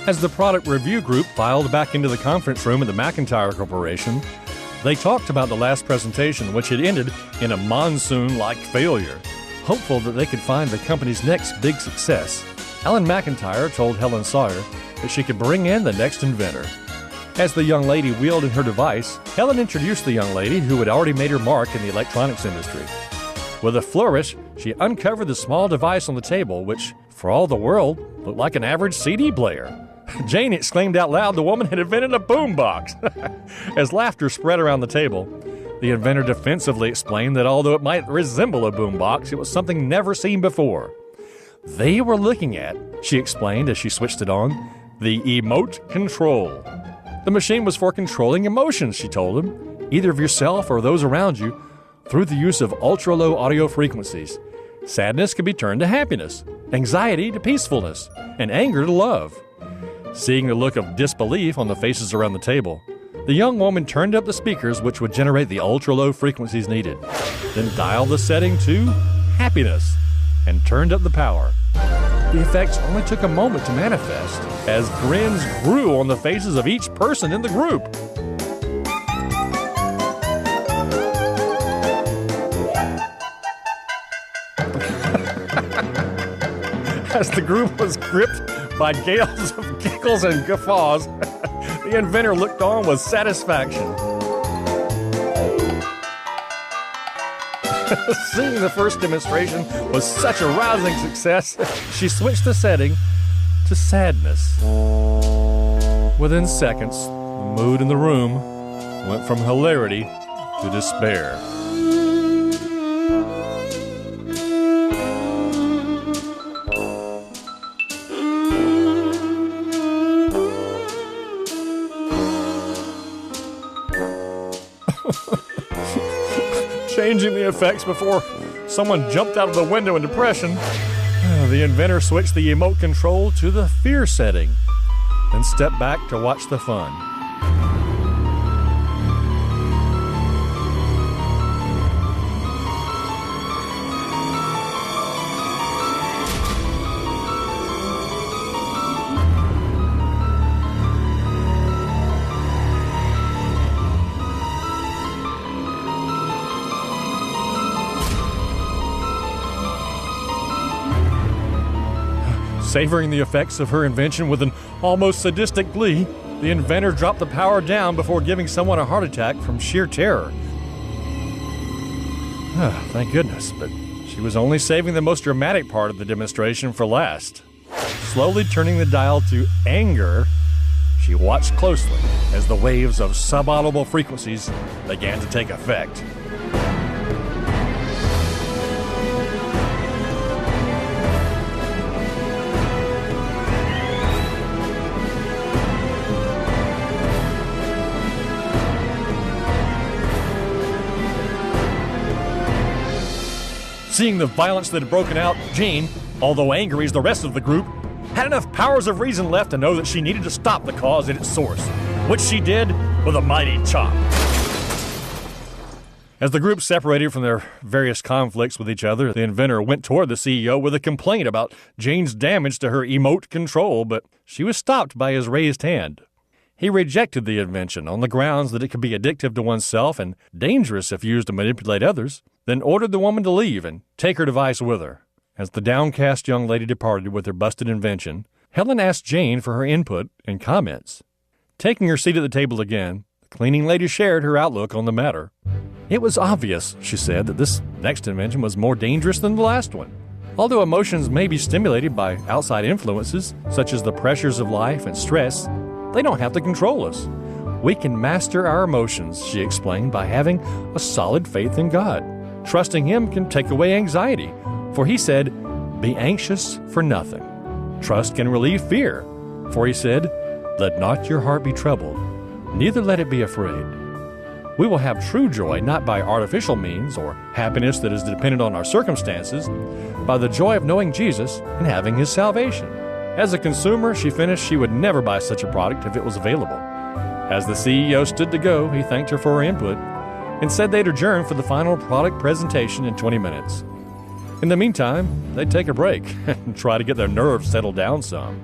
As the product review group filed back into the conference room of the McIntyre Corporation, they talked about the last presentation, which had ended in a monsoon-like failure. Hopeful that they could find the company's next big success, Ellen McIntyre told Helen Sawyer that she could bring in the next inventor. As the young lady wheeled in her device, Helen introduced the young lady who had already made her mark in the electronics industry. With a flourish, she uncovered the small device on the table, which, for all the world, looked like an average CD player. Jane exclaimed out loud the woman had invented a boombox. As laughter spread around the table, the inventor defensively explained that although it might resemble a boombox, it was something never seen before. They were looking at, she explained as she switched it on, the emote control. The machine was for controlling emotions, she told him, either of yourself or those around you, through the use of ultra-low audio frequencies. Sadness could be turned to happiness, anxiety to peacefulness, and anger to love. Seeing the look of disbelief on the faces around the table, the young woman turned up the speakers which would generate the ultra-low frequencies needed, then dialed the setting to happiness and turned up the power. The effects only took a moment to manifest as grins grew on the faces of each person in the group. As the group was gripped by gales of giggles and guffaws, the inventor looked on with satisfaction. Seeing the first demonstration was such a rousing success, she switched the setting to sadness. Within seconds, the mood in the room went from hilarity to despair. Changing the effects before someone jumped out of the window in depression, the inventor switched the emote control to the fear setting, then stepped back to watch the fun. Savoring the effects of her invention with an almost sadistic glee, the inventor dropped the power down before giving someone a heart attack from sheer terror. Thank goodness, but she was only saving the most dramatic part of the demonstration for last. Slowly turning the dial to anger, she watched closely as the waves of subaudible frequencies began to take effect. Seeing the violence that had broken out, Jane, although angry as the rest of the group, had enough powers of reason left to know that she needed to stop the cause at its source, which she did with a mighty chop. As the group separated from their various conflicts with each other, the inventor went toward the CEO with a complaint about Jane's damage to her emote control, but she was stopped by his raised hand. He rejected the invention on the grounds that it could be addictive to oneself and dangerous if used to manipulate others, then ordered the woman to leave and take her device with her. As the downcast young lady departed with her busted invention, Helen asked Jane for her input and comments. Taking her seat at the table again, the cleaning lady shared her outlook on the matter. It was obvious, she said, that this next invention was more dangerous than the last one. Although emotions may be stimulated by outside influences, such as the pressures of life and stress, they don't have to control us. We can master our emotions, she explained, by having a solid faith in God. Trusting Him can take away anxiety, for He said, "Be anxious for nothing." Trust can relieve fear, for He said, "Let not your heart be troubled, neither let it be afraid." We will have true joy not by artificial means or happiness that is dependent on our circumstances, by the joy of knowing Jesus and having His salvation. As a consumer, she finished, she would never buy such a product if it was available. As the CEO stood to go, he thanked her for her input and said they'd adjourn for the final product presentation in 20 minutes. In the meantime, they'd take a break and try to get their nerves settled down some.